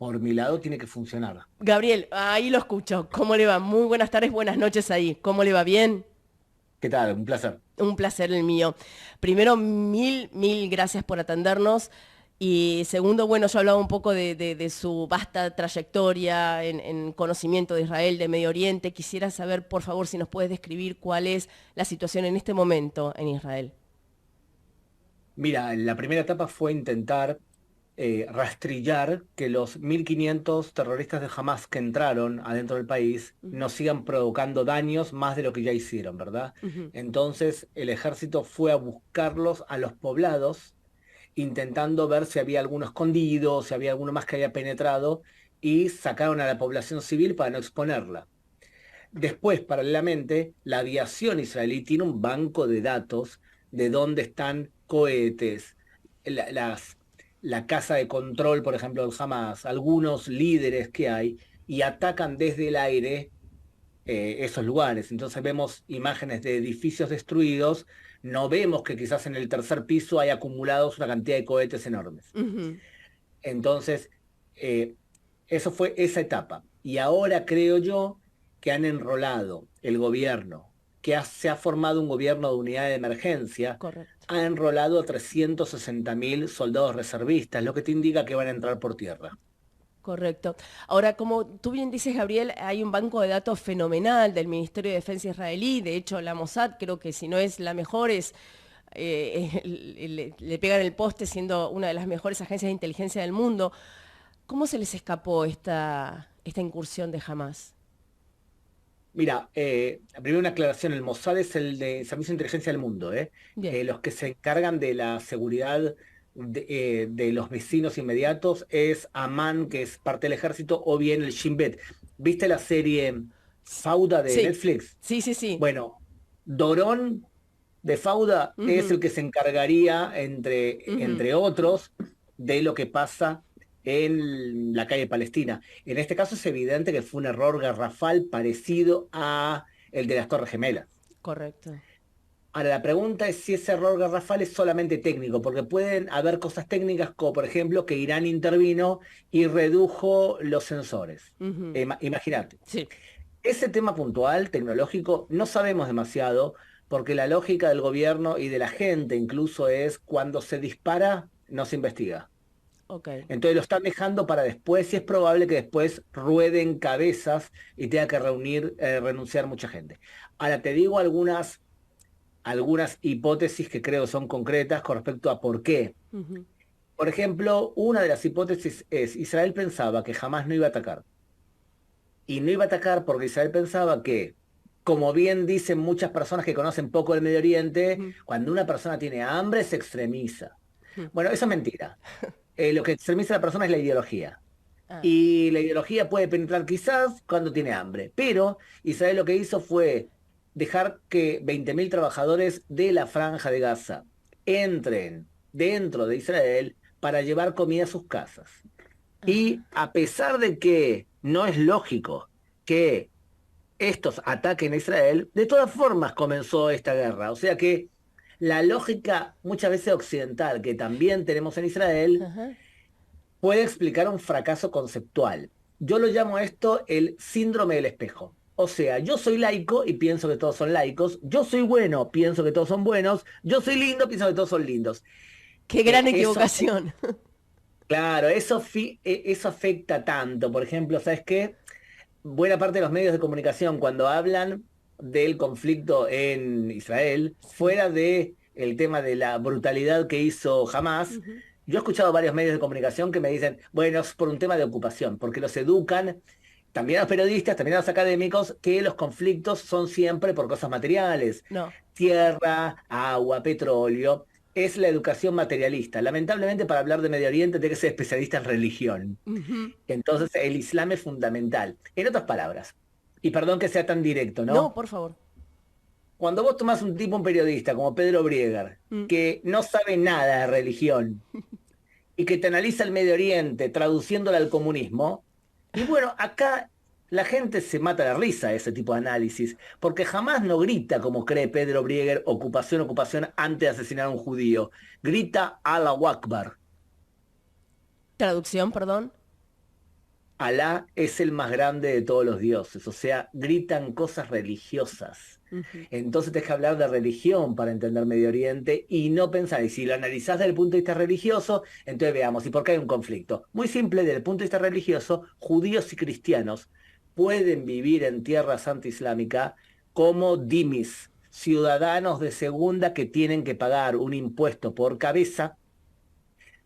por mi lado tiene que funcionar. Gabriel, ahí lo escucho. ¿Cómo le va? Muy buenas tardes, buenas noches ahí. ¿Cómo le va? ¿Bien? ¿Qué tal? Un placer. Un placer el mío. Primero, mil gracias por atendernos. Y segundo, bueno, yo hablaba un poco de su vasta trayectoria en conocimiento de Israel, de Medio Oriente. Quisiera saber, por favor, si nos puedes describir cuál es la situación en este momento en Israel. Mira, la primera etapa fue intentar rastrillar que los 1.500 terroristas de Hamas que entraron adentro del país no sigan provocando daños más de lo que ya hicieron, ¿verdad? Ujú. Entonces el ejército fue a buscarlos a los poblados, intentando ver si había alguno escondido, si había alguno más que había penetrado, y sacaron a la población civil para no exponerla. Después, paralelamente, la aviación israelí tiene un banco de datos de dónde están cohetes, la, las- la casa de control, por ejemplo, del Hamas, algunos líderes que hay, y atacan desde el aire esos lugares. Entonces vemos imágenes de edificios destruidos, no vemos que quizás en el tercer piso hay acumulados una cantidad de cohetes enormes. Ujú. Entonces, eh, eso fue esa etapa. Y ahora creo yo que han enrolado el gobierno, se ha formado un gobierno de unidad de emergencia, Correcto. ha enrolado a 360.000 soldados reservistas, lo que te indica que van a entrar por tierra. Correcto. Ahora, como tú bien dices, Gabriel, hay un banco de datos fenomenal del Ministerio de Defensa israelí. De hecho, la Mossad, creo que si no es la mejor, le pegan el poste siendo una de las mejores agencias de inteligencia del mundo. ¿Cómo se les escapó esta incursión de Hamas? Mira, primero una aclaración, el Mossad es el de Servicio de Inteligencia del Mundo, ¿eh? Bien. Los que se encargan de la seguridad de los vecinos inmediatos es Amán, que es parte del ejército, o bien el Shin Bet. ¿Viste la serie Fauda de Sí, Netflix? sí, sí, sí. Bueno, Dorón de Fauda es Ujú, el que se encargaría, ujú. entre otros, de lo que pasa en la calle Palestina. En este caso es evidente que fue un error garrafal parecido a el de las Torres Gemelas. Correcto. Ahora, la pregunta es si ese error garrafal es solamente técnico, porque pueden haber cosas técnicas como, por ejemplo, que Irán intervino y redujo los sensores. Ujú. Imagínate. Sí. Ese tema puntual, tecnológico, no sabemos demasiado, porque la lógica del gobierno y de la gente incluso es cuando se dispara, no se investiga. Ok. Entonces lo están dejando para después y es probable que después rueden cabezas y tenga que renunciar mucha gente. Ahora te digo algunas hipótesis que creo son concretas con respecto a por qué. Ujú. Por ejemplo, una de las hipótesis es Israel pensaba que jamás no iba a atacar. Y no iba a atacar porque Israel pensaba que, como bien dicen muchas personas que conocen poco del Medio Oriente, Ujú. cuando una persona tiene hambre se extremiza. Ujú. Bueno, eso es mentira. Lo que extremiza a la persona es la ideología. Ah, Y la ideología puede penetrar quizás cuando tiene hambre. Pero Israel lo que hizo fue dejar que 20.000 trabajadores de la Franja de Gaza entren dentro de Israel para llevar comida a sus casas. Y ajá. a pesar de que no es lógico que estos ataquen a Israel, de todas formas comenzó esta guerra. O sea que la lógica muchas veces occidental que también tenemos en Israel Ajá. puede explicar un fracaso conceptual. Yo lo llamo a esto el síndrome del espejo. O sea, yo soy laico y pienso que todos son laicos. Yo soy bueno, pienso que todos son buenos. Yo soy lindo, pienso que todos son lindos. Qué gran Eso, equivocación. claro, eso afecta tanto. Por ejemplo, ¿sabes qué? Buena parte de los medios de comunicación cuando hablan del conflicto en Israel, Sí. fuera de el tema de la brutalidad que hizo Hamas, Ujú. yo he escuchado varios medios de comunicación que me dicen, bueno, es por un tema de ocupación, porque los educan, también a los periodistas, también a los académicos, que los conflictos son siempre por cosas materiales, No. tierra, agua, petróleo. Es la educación materialista. Lamentablemente, para hablar de Medio Oriente, tiene que ser especialista en religión. Ujú. Entonces, el Islam es fundamental. En otras palabras, y perdón que sea tan directo, No, ¿no? por favor. Cuando vos tomás un tipo, un periodista como Pedro Brieger, Mm. que no sabe nada de religión y que te analiza el Medio Oriente traduciéndolo al comunismo, y bueno, acá la gente se mata de risa de ese tipo de análisis, porque jamás no grita como cree Pedro Brieger, ocupación, ocupación, antes de asesinar a un judío. Grita Allahu Akbar. Traducción, perdón. Alá es el más grande de todos los dioses, o sea, gritan cosas religiosas. Ujú. Entonces tenés que hablar de religión para entender Medio Oriente y no pensar, y si lo analizás desde el punto de vista religioso, entonces veamos, ¿y por qué hay un conflicto? Muy simple, desde el punto de vista religioso, judíos y cristianos pueden vivir en tierra santa islámica como dimis, ciudadanos de segunda que tienen que pagar un impuesto por cabeza,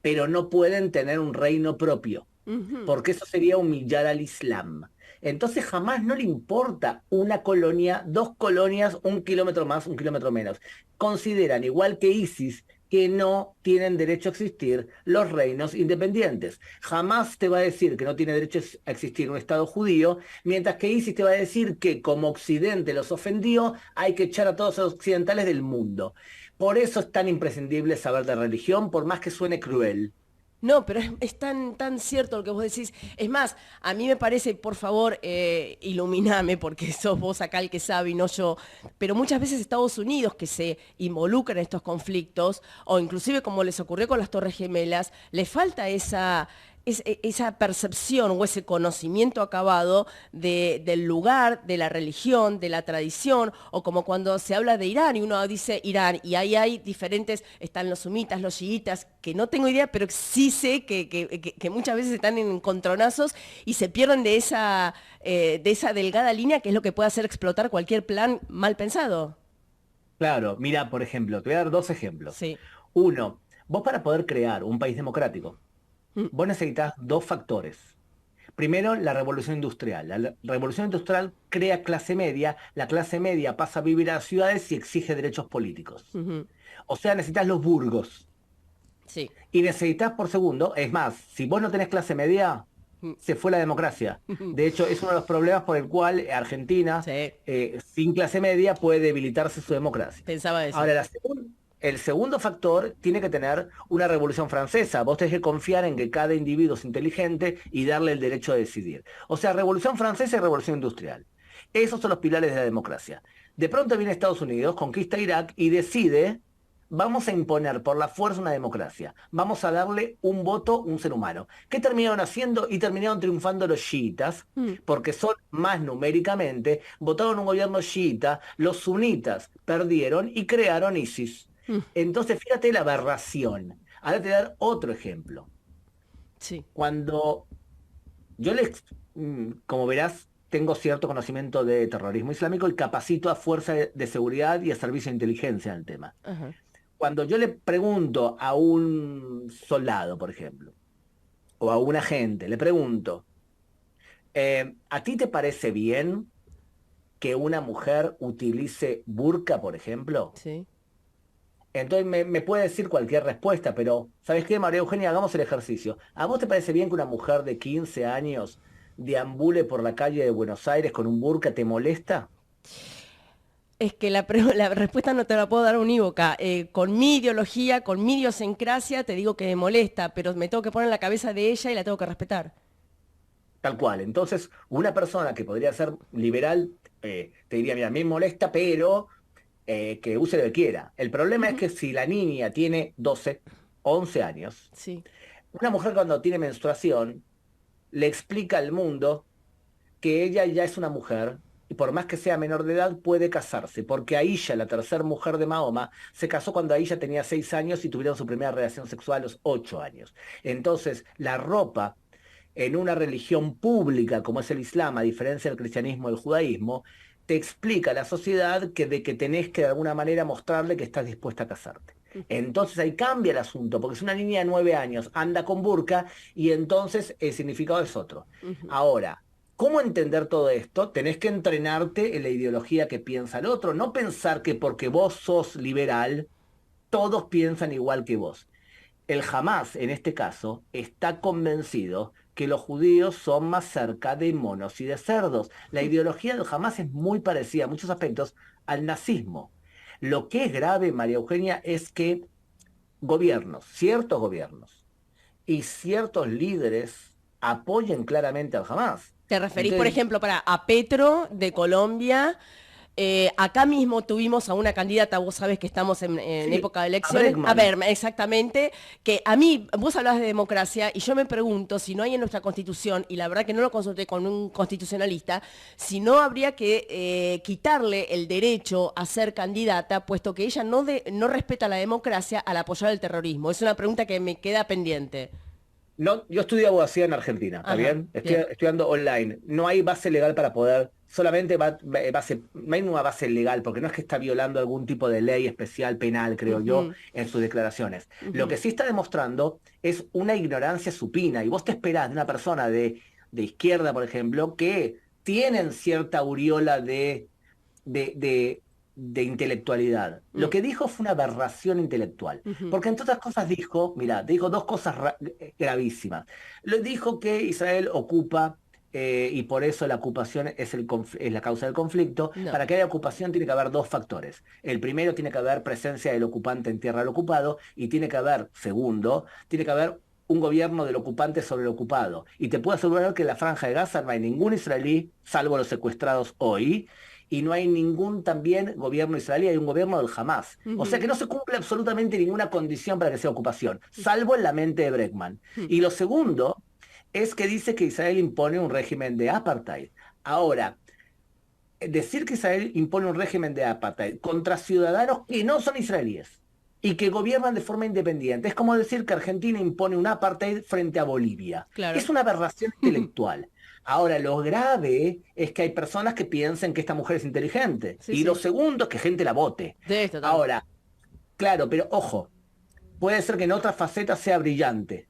pero no pueden tener un reino propio Ujú. porque eso sería humillar al Islam. Entonces jamás no le importa una colonia, dos colonias, 1 kilómetro más, 1 kilómetro menos. Consideran, igual que ISIS, que no tienen derecho a existir los reinos independientes. Jamás te va a decir que no tiene derecho a existir un Estado judío, mientras que ISIS te va a decir que como Occidente los ofendió, hay que echar a todos los occidentales del mundo. Por eso es tan imprescindible saber de religión, por más que suene cruel. No, pero es tan, tan cierto lo que vos decís. Es más, a mí me parece, por favor, iluminame, porque sos vos acá el que sabe y no yo, pero muchas veces Estados Unidos, que se involucra en estos conflictos, o inclusive como les ocurrió con las Torres Gemelas, le falta esa percepción o ese conocimiento acabado del lugar, de la religión, de la tradición, o como cuando se habla de Irán y uno dice Irán, y ahí hay diferentes, están los sumitas, los chiitas, que no tengo idea, pero sí sé que muchas veces están en encontronazos y se pierden de esa delgada línea que es lo que puede hacer explotar cualquier plan mal pensado. Claro, mira, por ejemplo, te voy a dar dos ejemplos. Sí. Uno, vos para poder crear un país democrático, Mm. vos necesitas dos factores. Primero, la revolución industrial. La revolución industrial crea clase media, la clase media pasa a vivir a las ciudades y exige derechos políticos. Ujú. O sea, necesitas los burgos. Sí. Y necesitas, por segundo, es más, si vos no tenés clase media, Mm. se fue la democracia. De hecho, es uno de los problemas por el cual Argentina, Sí, sin clase media, puede debilitarse su democracia. pensaba eso. Ahora, el segundo factor tiene que tener una revolución francesa. Vos tenés que confiar en que cada individuo es inteligente y darle el derecho a decidir. O sea, revolución francesa y revolución industrial. Esos son los pilares de la democracia. De pronto viene Estados Unidos, conquista Irak y decide, vamos a imponer por la fuerza una democracia. Vamos a darle un voto a un ser humano. ¿Qué terminaron haciendo? Y terminaron triunfando los chiitas, Mm. porque son más numéricamente, votaron un gobierno chiita, los sunitas perdieron y crearon ISIS. Mm. Entonces, fíjate la aberración. Ahora te voy a dar otro ejemplo. Sí. Cuando yo les, como verás, tengo cierto conocimiento de terrorismo islámico y capacito a fuerza de seguridad y a servicio de inteligencia en el tema. Ajá. Cuando yo le pregunto a un soldado, por ejemplo, o a un agente, le pregunto, ¿a ti te parece bien que una mujer utilice burka, por ejemplo? Sí. Entonces me puede decir cualquier respuesta, pero ¿sabes qué, María Eugenia? Hagamos el ejercicio. ¿A vos te parece bien que una mujer de 15 años deambule por la calle de Buenos Aires con un burka? ¿Te molesta? Es que la respuesta no te la puedo dar unívoca. Con mi ideología, con mi idiosincrasia, te digo que me molesta, pero me tengo que poner en la cabeza de ella y la tengo que respetar. Tal cual. Entonces, una persona que podría ser liberal te diría, mira, me molesta, pero que use lo que quiera. El problema es Ujú. que si la niña tiene 12, 11 años, Sí. una mujer cuando tiene menstruación le explica al mundo que ella ya es una mujer y por más que sea menor de edad puede casarse, porque Aisha, la tercera mujer de Mahoma, se casó cuando Aisha tenía 6 años y tuvieron su primera relación sexual a los 8 años. Entonces, la ropa en una religión pública como es el Islam, a diferencia del cristianismo y el judaísmo, te explica a la sociedad que de que tenés que de alguna manera mostrarle que estás dispuesta a casarte. Ujú. Entonces ahí cambia el asunto, porque si una niña de 9 años anda con burka y entonces el significado es otro. Ujú. Ahora, ¿cómo entender todo esto? Tenés que entrenarte en la ideología que piensa el otro, no pensar que porque vos sos liberal, todos piensan igual que vos. El Hamas, en este caso, está convencido que los judíos son más cerca de monos y de cerdos. La ideología del Hamas es muy parecida en muchos aspectos al nazismo. Lo que es grave, María Eugenia, es que gobiernos, ciertos gobiernos y ciertos líderes apoyen claramente al Hamas. ¿Te referís, por Entonces, ejemplo, a Petro de Colombia? Acá mismo tuvimos a una candidata, vos sabés que estamos en Sí, época de a elecciones, a Bregman. ver, exactamente, que a mí, vos hablabas de democracia y yo me pregunto si no hay en nuestra constitución, y la verdad que no lo consulté con un constitucionalista, si no habría que quitarle el derecho a ser candidata, puesto que ella no respeta la democracia al apoyar el terrorismo. Es una pregunta que me queda pendiente. No, yo estudio abogacía en Argentina, ¿está Ajá, bien? Estoy bien. estudiando online. No hay base legal para poder, solamente base, no hay una base legal, porque no es que está violando algún tipo de ley especial penal, creo yo, Ujú, en sus declaraciones. Lo ujú. que sí está demostrando es una ignorancia supina, y vos te esperás de una persona de izquierda, por ejemplo, que tienen cierta aureola de, de, de intelectualidad. Lo Mm, que dijo fue una aberración intelectual, ujú. porque entre otras cosas dijo, mira, dijo dos cosas gravísimas. Lo dijo que Israel ocupa, y por eso la ocupación es la causa del conflicto. No, Para que haya ocupación tiene que haber dos factores. El primero, tiene que haber presencia del ocupante en tierra del ocupado, y tiene que haber, segundo, tiene que haber un gobierno del ocupante sobre el ocupado. Y te puedo asegurar que en la Franja de Gaza no hay ningún israelí, salvo los secuestrados hoy, y no hay ningún también gobierno israelí, hay un gobierno del Hamas. O sea ujú, que no se cumple absolutamente ninguna condición para que sea ocupación, salvo en la mente de Bregman. ujú. Y lo segundo es que dice que Israel impone un régimen de apartheid. Ahora, decir que Israel impone un régimen de apartheid contra ciudadanos que no son israelíes y que gobiernan de forma independiente, es como decir que Argentina impone un apartheid frente a Bolivia. Claro. Es una aberración intelectual. Ahora, lo grave es que hay personas que piensen que esta mujer es inteligente. Sí, Y lo sí. segundo es que gente la vote. De total. Ahora, claro, pero ojo, puede ser que en otras facetas sea brillante.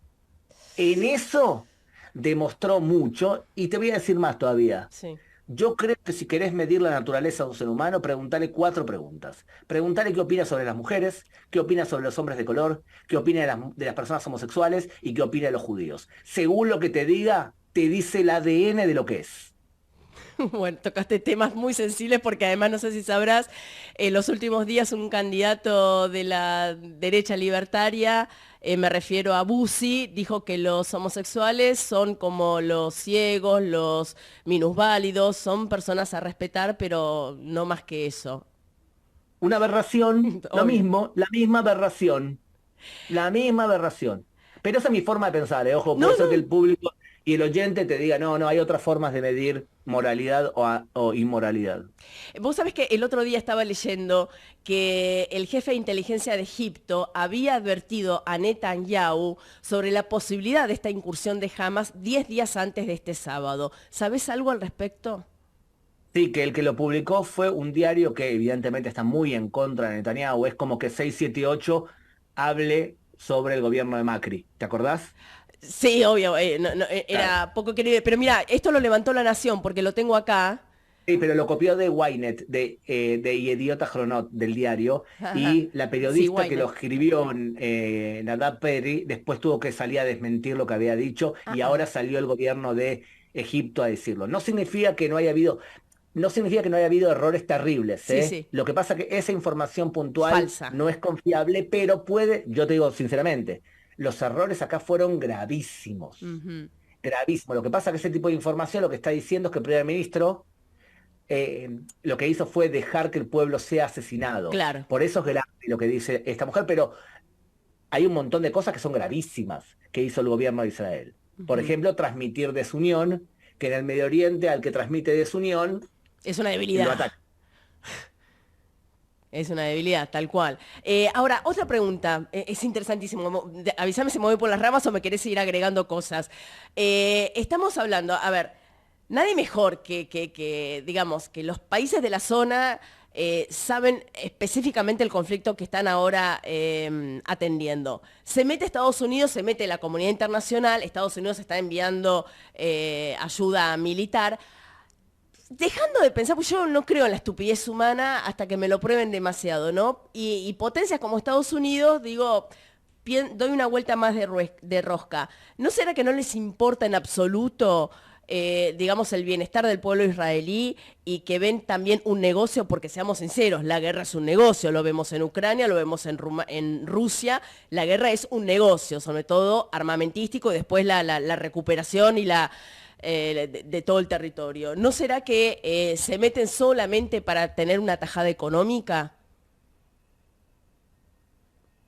En eso demostró mucho, y te voy a decir más todavía. Sí. Yo creo que si querés medir la naturaleza de un ser humano, preguntale cuatro preguntas. Preguntale qué opina sobre las mujeres, qué opina sobre los hombres de color, qué opina de las personas homosexuales y qué opina de los judíos. Según lo que te diga, te dice el ADN de lo que es. Bueno, tocaste temas muy sensibles porque además no sé si sabrás, en los últimos días un candidato de la derecha libertaria, me refiero a Bussi, dijo que los homosexuales son como los ciegos, los minusválidos, son personas a respetar, pero no más que eso. Una aberración, lo Obvio. mismo, la misma aberración. La misma aberración. Pero esa es mi forma de pensar, ¿eh? Ojo, No, puede ser que no. el público y el oyente te diga, no, no, hay otras formas de medir moralidad o inmoralidad. Vos sabés que el otro día estaba leyendo que el jefe de inteligencia de Egipto había advertido a Netanyahu sobre la posibilidad de esta incursión de Hamas 10 días antes de este sábado. ¿Sabés algo al respecto? Sí, que el que lo publicó fue un diario que evidentemente está muy en contra de Netanyahu. Es como que 678 hable sobre el gobierno de Macri. ¿Te acordás? Sí, obvio, Claro. era poco querido. Pero mira, esto lo levantó La Nación porque lo tengo acá. Sí, pero lo copió de Ynet, de Idiota Chronot, del diario, y la Sí, periodista que lo Wayne. escribió, Nadav Perry, después tuvo que salir a desmentir lo que había dicho, Ah, y ah. ahora salió el gobierno de Egipto a decirlo. No significa que no haya habido errores terribles, Sí, ¿eh? sí, Lo que pasa es que esa información puntual falsa. no es confiable, pero yo te digo sinceramente, los errores acá fueron gravísimos. Ujú. Gravísimos. Lo que pasa es que ese tipo de información lo que está diciendo es que el primer ministro, lo que hizo fue dejar que el pueblo sea asesinado. Claro. Por eso es grave lo que dice esta mujer, pero hay un montón de cosas que son gravísimas que hizo el gobierno de Israel. Por Ujú. ejemplo, transmitir desunión, que en el Medio Oriente al que transmite desunión Es una lo debilidad. ataca. Es una debilidad, tal cual. Ahora, otra pregunta, es interesantísimo. Avísame si me voy por las ramas o me querés seguir agregando cosas. Estamos hablando, a ver, nadie mejor digamos, que los países de la zona saben específicamente el conflicto que están ahora atendiendo. Se mete Estados Unidos, se mete la comunidad internacional, Estados Unidos está enviando ayuda militar. Dejando de pensar, pues yo no creo en la estupidez humana hasta que me lo prueben demasiado, ¿no? Y potencias como Estados Unidos, digo, doy una vuelta más de rosca. ¿No será que no les importa en absoluto digamos, el bienestar del pueblo israelí y que ven también un negocio, porque seamos sinceros, la guerra es un negocio, lo vemos en Ucrania, lo vemos en Rusia, la guerra es un negocio, sobre todo armamentístico y después la recuperación y de todo el territorio. ¿No será que se meten solamente para tener una tajada económica?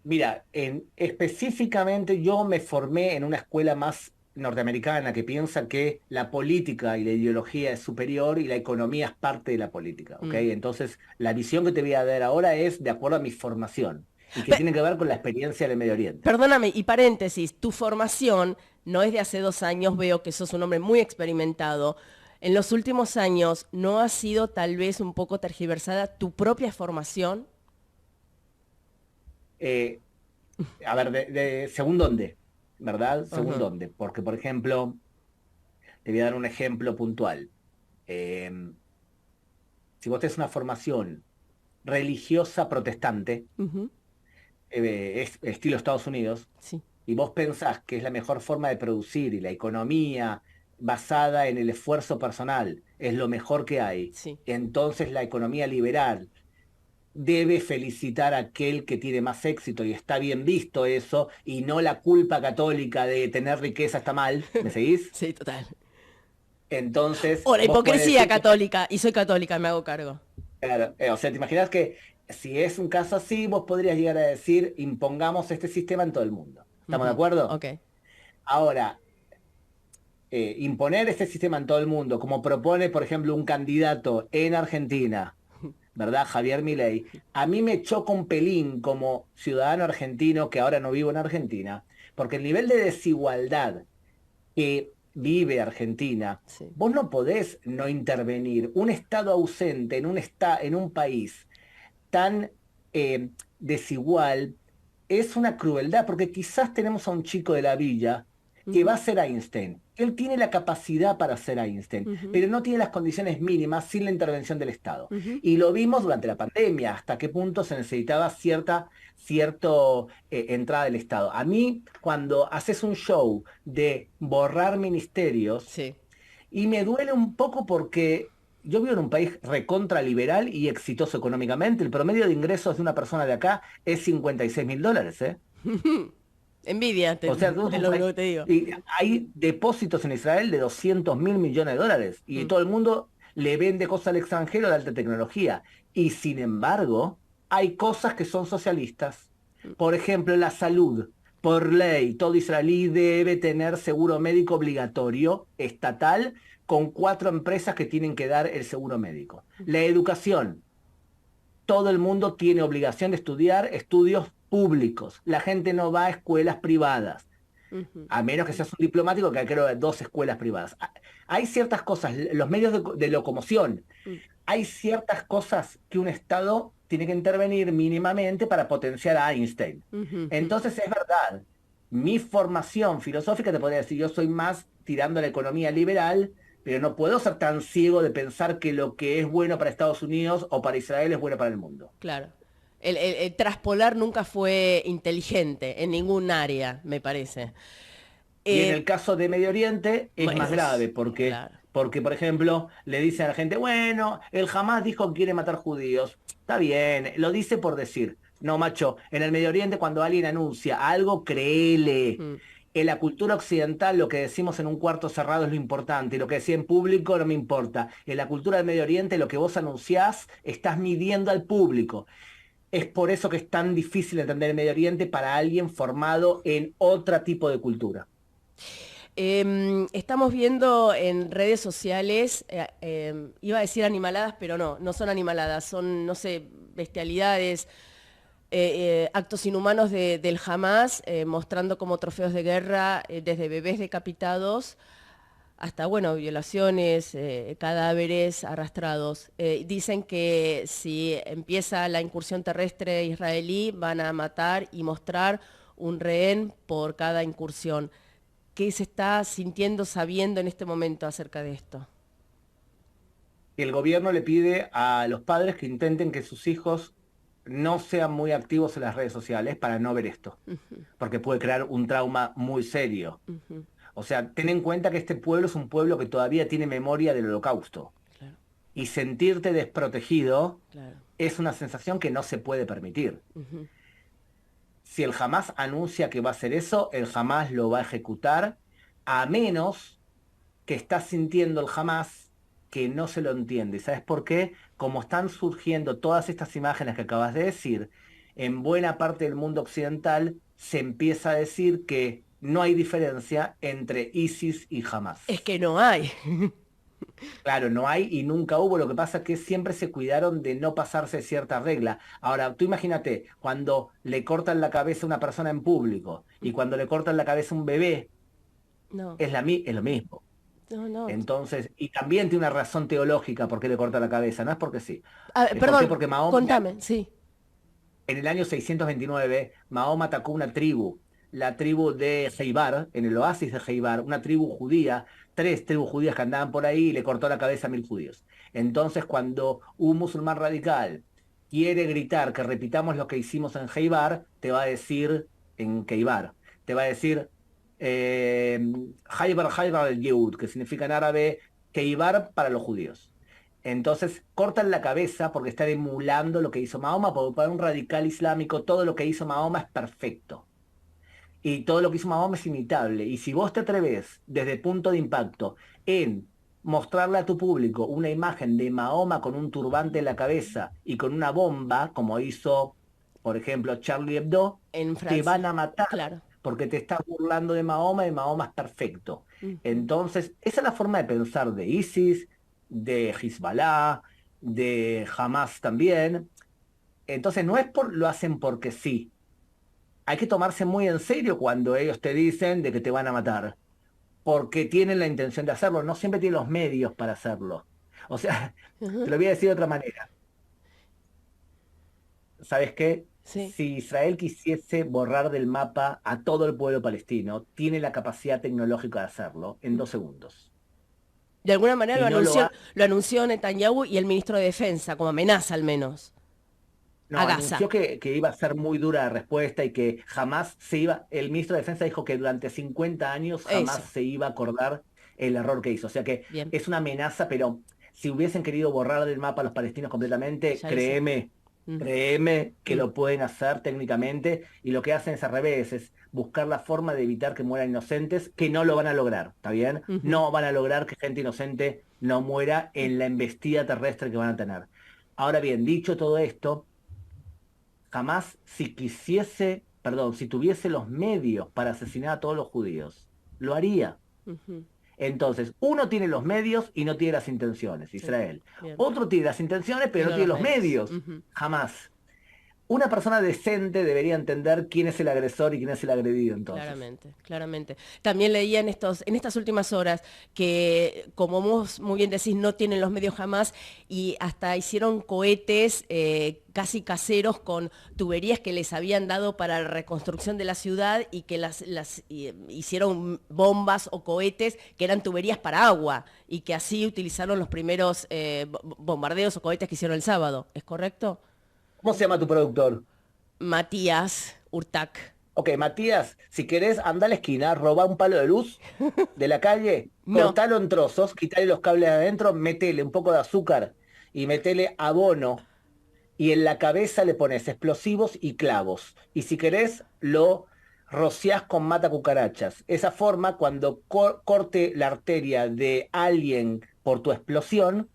Mira, específicamente yo me formé en una escuela más norteamericana que piensa que la política y la ideología es superior y la economía es parte de la política, ¿ok? Mm. Entonces, la visión que te voy a dar ahora es de acuerdo a mi formación y que tiene que ver con la experiencia del Medio Oriente. Perdóname, y paréntesis, tu formación no es de hace 2 años, veo que sos un hombre muy experimentado. En los últimos años, ¿no ha sido tal vez un poco tergiversada tu propia formación? Eh, a ver, según dónde, ¿verdad? Según Ajá. dónde. Porque, por ejemplo, te voy a dar un ejemplo puntual. Eh, si vos tenés una formación religiosa protestante, Ujú. es estilo Estados Unidos, Sí, y vos pensás que es la mejor forma de producir y la economía basada en el esfuerzo personal es lo mejor que hay, sí. entonces la economía liberal debe felicitar a aquel que tiene más éxito y está bien visto eso, y no la culpa católica de tener riqueza está mal, ¿me seguís? Sí, total. Entonces O la vos podés hipocresía decir que, católica, y soy católica, me hago cargo. claro, o sea, te imaginas que si es un caso así, vos podrías llegar a decir, impongamos este sistema en todo el mundo. ¿Estamos de Ujú. acuerdo? Ok. Ahora, imponer este sistema en todo el mundo, como propone, por ejemplo, un candidato en Argentina, ¿verdad? Javier Milei, a mí me choca un pelín como ciudadano argentino que ahora no vivo en Argentina, porque el nivel de desigualdad que vive Argentina, Sí. vos no podés no intervenir. Un Estado ausente en un país tan desigual es una crueldad, porque quizás tenemos a un chico de la villa que va Ujú, a ser Einstein. Él tiene la capacidad para ser Einstein, ujú, pero no tiene las condiciones mínimas sin la intervención del Estado. ujú. Y lo vimos durante la pandemia, hasta qué punto se necesitaba cierto entrada del Estado. A mí, cuando haces un show de borrar ministerios, Sí. y me duele un poco porque yo vivo en un país recontra liberal y exitoso económicamente. El promedio de ingresos de una persona de acá es $56.000, ¿eh? Envidia, O sea, es es un lo único país. que te digo. Y hay depósitos en Israel de 200.000 millones de dólares y Mm. todo el mundo le vende cosas al extranjero de alta tecnología. Y sin embargo, hay cosas que son socialistas. Por ejemplo, la salud. Por ley, todo israelí debe tener seguro médico obligatorio estatal con 4 empresas que tienen que dar el seguro médico. La educación, todo el mundo tiene obligación de estudiar estudios públicos. La gente no va a escuelas privadas, Ujú. a menos que seas un diplomático que creo que 2 escuelas privadas. Hay ciertas cosas, los medios de locomoción, Mm. hay ciertas cosas que un Estado tiene que intervenir mínimamente para potenciar a Einstein. Ujú, ujú. Entonces es verdad, mi formación filosófica te podría decir, yo soy más tirando a la economía liberal, pero no puedo ser tan ciego de pensar que lo que es bueno para Estados Unidos o para Israel es bueno para el mundo. Claro. El traspolar nunca fue inteligente en ningún área, me parece. Y en Eh, el caso de Medio Oriente es más Menos, grave claro. porque, por ejemplo, le dicen a la gente, bueno, el Hamas dijo que quiere matar judíos. Está bien, lo dice por decir. No, macho, en el Medio Oriente cuando alguien anuncia algo, créele. Mm, En la cultura occidental lo que decimos en un cuarto cerrado es lo importante, y lo que decía en público no me importa. En la cultura del Medio Oriente lo que vos anunciás estás midiendo al público. Es por eso que es tan difícil entender el Medio Oriente para alguien formado en otro tipo de cultura. Estamos viendo en redes sociales, iba a decir animaladas, pero no, no son animaladas, son, no sé, bestialidades, actos inhumanos del Hamas, mostrando como trofeos de guerra, desde bebés decapitados hasta, bueno, violaciones, cadáveres arrastrados. Dicen que si empieza la incursión terrestre israelí, van a matar y mostrar un rehén por cada incursión. ¿Qué se está sintiendo, sabiendo en este momento acerca de esto? El gobierno le pide a los padres que intenten que sus hijos no sean muy activos en las redes sociales para no ver esto, porque puede crear un trauma muy serio. O sea, ten en cuenta que este pueblo es un pueblo que todavía tiene memoria del Holocausto. Claro, Y sentirte desprotegido claro. es una sensación que no se puede permitir. Ujú. Si el Hamas anuncia que va a hacer eso, el Hamas lo va a ejecutar, a menos que está sintiendo el Hamas que no se lo entiende. ¿Sabes por qué? Como están surgiendo todas estas imágenes que acabas de decir, en buena parte del mundo occidental se empieza a decir que no hay diferencia entre ISIS y Es Hamas. que no hay. Claro, no hay y nunca hubo. Lo que pasa es que siempre se cuidaron de no pasarse cierta regla. Ahora, tú imagínate, cuando le cortan la cabeza a una persona en público y cuando le cortan la cabeza a un bebé, No, es lo mismo. no, no. Entonces, y también tiene una razón teológica por qué le corta la cabeza, no es porque sí. ¿Por qué? Perdón, Porque Mahoma, contame, sí. en el año 629, Mahoma atacó una tribu, la tribu de Heibar, en el oasis de Heibar, una tribu judía, tres tribus judías que andaban por ahí y le cortó la cabeza a 1000 judíos. Entonces, cuando un musulmán radical quiere gritar que repitamos lo que hicimos en Heibar, te va a decir, en Keibar, te va a decir eh, Haibar Haibar al-Yehud, que significa en árabe Keibar para los judíos. Entonces cortan la cabeza porque están emulando lo que hizo Mahoma, porque para un radical islámico todo lo que hizo Mahoma es perfecto. Y todo lo que hizo Mahoma es imitable. Y si vos te atreves desde el punto de impacto en mostrarle a tu público una imagen de Mahoma con un turbante en la cabeza y con una bomba, como hizo, por ejemplo, Charlie Hebdo, En te Francia. van a matar Claro. porque te estás burlando de Mahoma y Mahoma es perfecto. Ujú. Entonces, esa es la forma de pensar de ISIS, de Hezbollah, de Hamas también. Entonces, no es por, lo hacen porque sí. Hay que tomarse muy en serio cuando ellos te dicen de que te van a matar, porque tienen la intención de hacerlo, no siempre tienen los medios para hacerlo. O sea, te Ujú. lo voy a decir de otra manera. ¿Sabes qué? Sí. Si Israel quisiese borrar del mapa a todo el pueblo palestino, tiene la capacidad tecnológica de hacerlo en 2 segundos. De alguna manera Y no lo ha, lo anunció Netanyahu y el ministro de Defensa, como amenaza al menos, a no, Gaza. anunció que iba a ser muy dura la respuesta y que jamás se iba, el ministro de Defensa dijo que durante 50 años jamás Eso. se iba a acordar el error que hizo. O sea que Bien. es una amenaza, pero si hubiesen querido borrar del mapa a los palestinos completamente, Ya lo hicieron. Mm, créeme que mm, lo pueden hacer técnicamente y lo que hacen es al revés, es buscar la forma de evitar que mueran inocentes, que no lo van a lograr, ¿está bien? ujú. No van a lograr que gente inocente no muera en la embestida terrestre que van a tener. Ahora bien, dicho todo esto, jamás si quisiese, perdón, si tuviese los medios para asesinar a todos los judíos, lo haría. Ujú. Entonces, uno tiene los medios y no tiene las intenciones, Sí. Israel. Bien. Otro tiene las intenciones, Y pero no no tiene los los medios. medios. Ujú. Jamás. Una persona decente debería entender quién es el agresor y quién es el agredido, entonces. Claramente, claramente. También leía en estas últimas horas que, como vos muy bien decís, no tienen los medios jamás y hasta hicieron cohetes casi caseros con tuberías que les habían dado para la reconstrucción de la ciudad y que hicieron bombas o cohetes que eran tuberías para agua y que así utilizaron los primeros bombardeos o cohetes que hicieron el sábado. ¿Es correcto? ¿Cómo se llama tu productor? Matías Urtac. Ok, Matías, si querés, anda a la esquina, roba un palo de luz de la calle, No. cortalo en trozos, quitale los cables de adentro, metele un poco de azúcar y metele abono y en la cabeza le pones explosivos y clavos. Y si querés, lo rociás con mata cucarachas. Esa forma, cuando corte la arteria de alguien por tu explosión,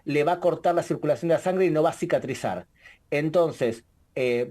le va a cortar la circulación de la sangre y no va a cicatrizar. Entonces,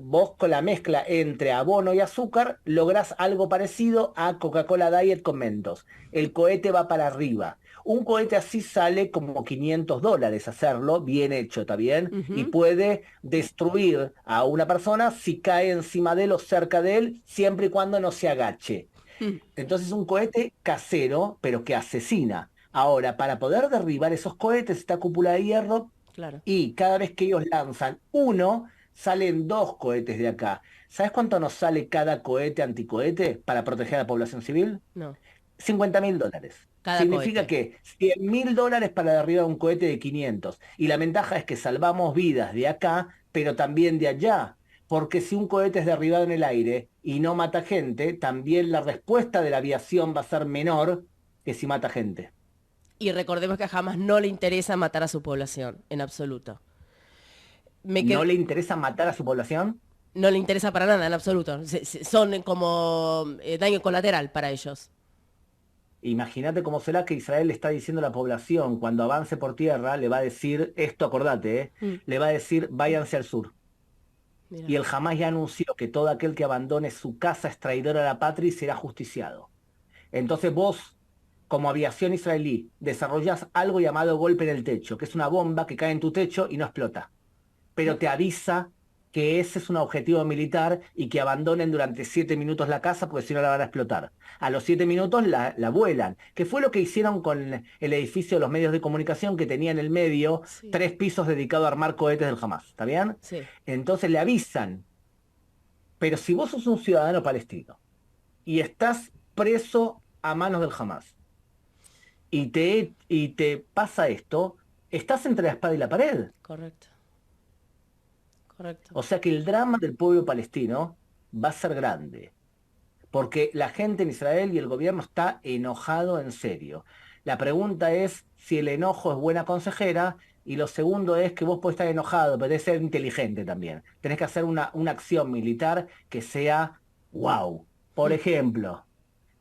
vos con la mezcla entre abono y azúcar lográs algo parecido a Coca-Cola Diet con Mentos. El cohete va para arriba. Un cohete así sale como $500 hacerlo, bien hecho, ¿está bien? Y Ujú. puede destruir a una persona si cae encima de él o cerca de él, siempre y cuando no se agache. Mm. Entonces un cohete casero, pero que asesina. Ahora, para poder derribar esos cohetes, esta cúpula de hierro, Claro. y cada vez que ellos lanzan uno, salen 2 cohetes de acá. ¿Sabes cuánto nos sale cada cohete anticohete para proteger a la población civil? No. $50.000. Cada Significa cohete. que $100.000 para derribar un cohete de 500. Y la ventaja es que salvamos vidas de acá, pero también de allá. porque si un cohete es derribado en el aire y no mata gente, también la respuesta de la aviación va a ser menor que si mata gente. Y recordemos que a Hamas no le interesa matar a su población, en absoluto. Me ¿No qued- le interesa matar a su población? No le interesa para nada, en absoluto. Son como daño colateral para ellos. Imagínate cómo será que Israel le está diciendo a la población, cuando avance por tierra, le va a decir, esto acordate, Mm, le va a decir, váyanse al sur. mira. Y el Hamás ya anunció que todo aquel que abandone su casa es traidor a la patria y será justiciado. Entonces vos, como aviación israelí, desarrollás algo llamado golpe en el techo, que es una bomba que cae en tu techo y no explota, pero te avisa que ese es un objetivo militar y que abandonen durante 7 minutos la casa porque si no la van a explotar. A los 7 minutos la vuelan, que fue lo que hicieron con el edificio de los medios de comunicación que tenía en el medio Sí, 3 pisos dedicados a armar cohetes del Hamas, ¿está bien? sí. Entonces le avisan, pero si vos sos un ciudadano palestino y estás preso a manos del Hamas y te pasa esto, estás entre la espada y la pared. Correcto, correcto. O sea que el drama del pueblo palestino va a ser grande, porque la gente en Israel y el gobierno está enojado en serio. La pregunta es si el enojo es buena consejera y lo segundo es que vos podés estar enojado, pero tenés que ser inteligente también. Tenés que hacer una acción militar que sea wow. Por Mm, ejemplo,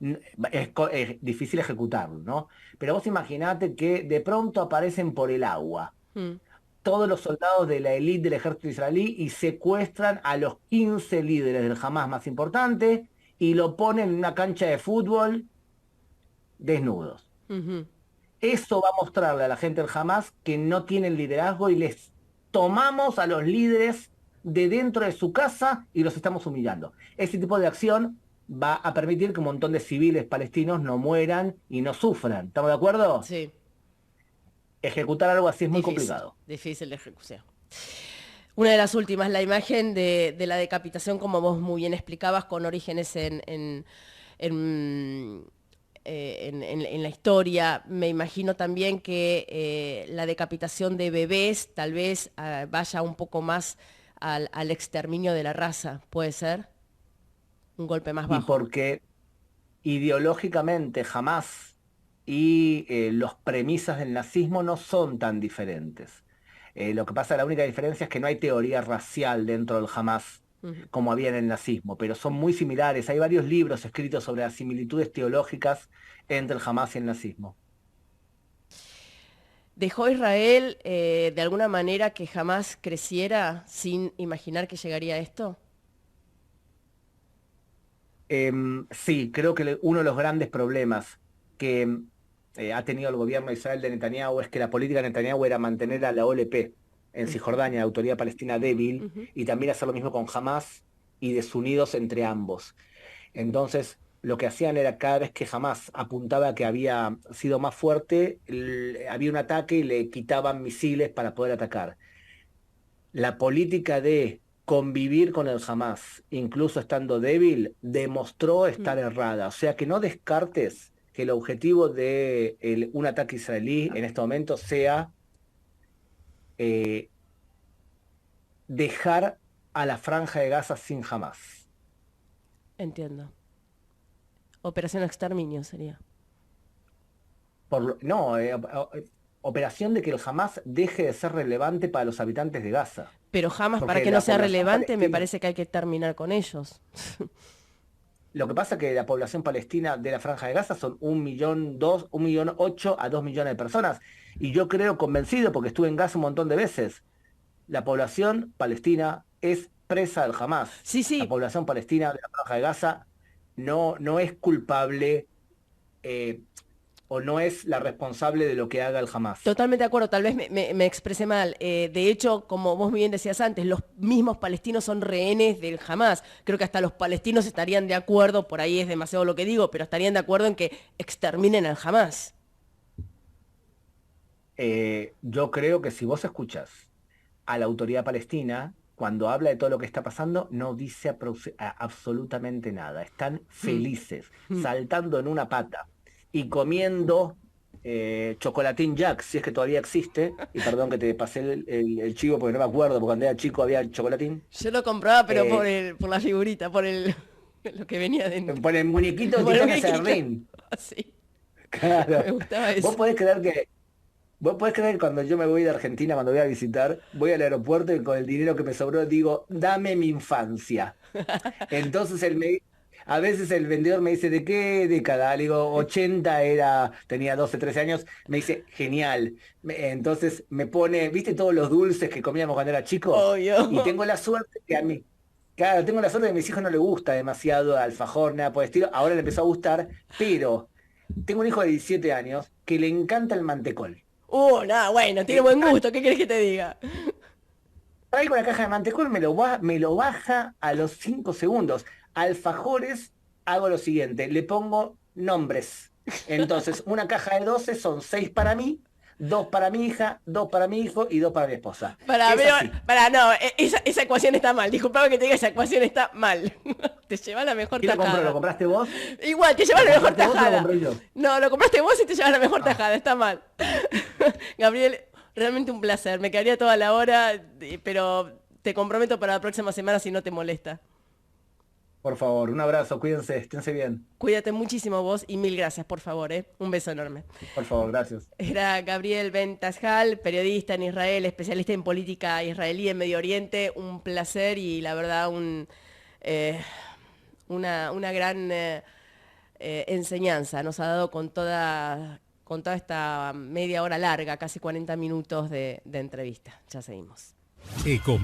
es difícil ejecutarlo, ¿no? Pero vos imaginate que de pronto aparecen por el agua mm. todos los soldados de la élite del ejército israelí y secuestran a los 15 líderes del Hamas más importante y lo ponen en una cancha de fútbol desnudos. Ujú. Eso va a mostrarle a la gente del Hamas que no tienen liderazgo y les tomamos a los líderes de dentro de su casa y los estamos humillando. Ese tipo de acción va a permitir que un montón de civiles palestinos no mueran y no sufran. ¿Estamos de acuerdo? Sí, Ejecutar algo así es muy difícil, complicado. difícil de ejecución. Una de las últimas, la imagen de la decapitación, como vos muy bien explicabas, con orígenes en, en la historia. Me imagino también que la decapitación de bebés tal vez vaya un poco más al exterminio de la raza, ¿puede ser? Un golpe más Y bajo. porque ideológicamente jamás y los premisas del nazismo no son tan diferentes. Lo que pasa, la única diferencia es que no hay teoría racial dentro del Hamas Ujú. como había en el nazismo, pero son muy similares. Hay varios libros escritos sobre las similitudes teológicas entre el Hamas y el nazismo. ¿Dejó Israel de alguna manera que jamás creciera sin imaginar que llegaría a esto? Sí, creo que uno de los grandes problemas que ha tenido el gobierno de Israel de Netanyahu es que la política de Netanyahu era mantener a la OLP en Ujú, Cisjordania, la Autoridad Palestina débil, ujú, y también hacer lo mismo con Hamas y desunidos entre ambos. Entonces, lo que hacían era cada vez que Hamas apuntaba que había sido más fuerte, había un ataque y le quitaban misiles para poder atacar. La política de convivir con el Hamas, incluso estando débil, demostró mm. estar errada. O sea que no descartes que el objetivo de un ataque israelí en este momento sea eh, dejar a la franja de Gaza sin Hamas. Entiendo. Operación exterminio sería. No, operación de que el Hamas deje de ser relevante para los habitantes de Gaza. Pero jamás, para Porque que no la sea población relevante, me palestina parece que hay que terminar con ellos. Lo que pasa es que la población palestina de la Franja de Gaza son 1,2 1,8 millón a 2 millones de personas. Y yo creo convencido, porque estuve en Gaza un montón de veces, la población palestina es presa del Hamas. Sí, La sí, población palestina de la Franja de Gaza no es culpable eh, o no es la responsable de lo que haga el Hamas. totalmente de acuerdo. Tal vez me expresé mal. De hecho, como vos muy bien decías antes, los mismos palestinos son rehenes del Hamas. Creo que hasta los palestinos estarían de acuerdo, por ahí es demasiado lo que digo, pero estarían de acuerdo en que exterminen al Hamas. Yo creo que si vos escuchas a la autoridad palestina, cuando habla de todo lo que está pasando, no dice absolutamente nada. Están Mm, felices, mm, saltando en una pata y comiendo, Chocolatín Jack, si es que todavía existe, y perdón que te pasé el chivo porque no me acuerdo, porque cuando era chico había chocolatín. Yo lo compraba, pero Eh, por la figurita, lo que venía dentro. por el muñequito de Por el Titania muñequito. Serrín. Sí, Claro. me gustaba Vos eso. podés creer que, vos podés creer que cuando yo me voy de Argentina, cuando voy a visitar, voy al aeropuerto y con el dinero que me sobró digo, dame mi infancia. Entonces a veces el vendedor me dice, ¿de qué década? Le digo, 80 era, tenía 12 13 años. Me dice, genial. Entonces me pone, ¿viste todos los dulces que comíamos cuando era chico? Y Obvio. tengo la suerte que a mí, claro, tengo la suerte que a mis hijos no les gusta demasiado alfajor, nada por el estilo. Ahora le empezó a gustar, pero tengo un hijo de 17 años que le encanta el mantecol. Nada, bueno, tiene Eh, buen gusto, ¿qué querés que te diga? Traigo una caja de mantecol, me lo baja a los 5 segundos. Alfajores, hago lo siguiente, le pongo nombres. Entonces, una caja de 12 son 6 para mí, 2 para mi hija, 2 para mi hijo y 2 para mi esposa. Es así. No, esa ecuación está mal. Disculpame que te diga, esa ecuación está mal. Te lleva la mejor ¿Quién lo compró? ¿Lo tajada. compraste vos? Igual, te lleva ¿Lo la mejor compraste vos o lo tajada. compré yo? No, lo compraste vos y te llevas la mejor Ah, tajada, está mal. Gabriel, realmente un placer. Me quedaría toda la hora, pero te comprometo para la próxima semana si no te molesta. por favor, un abrazo, cuídense, esténse bien. Cuídate muchísimo vos y mil gracias, por favor, ¿eh? Un beso enorme. Por favor, gracias. Era Gabriel Ben Tashal, periodista en Israel, especialista en política israelí en Medio Oriente. Un placer y la verdad eh, una gran enseñanza. Nos ha dado con toda esta media hora larga, casi 40 minutos de entrevista. Ya seguimos.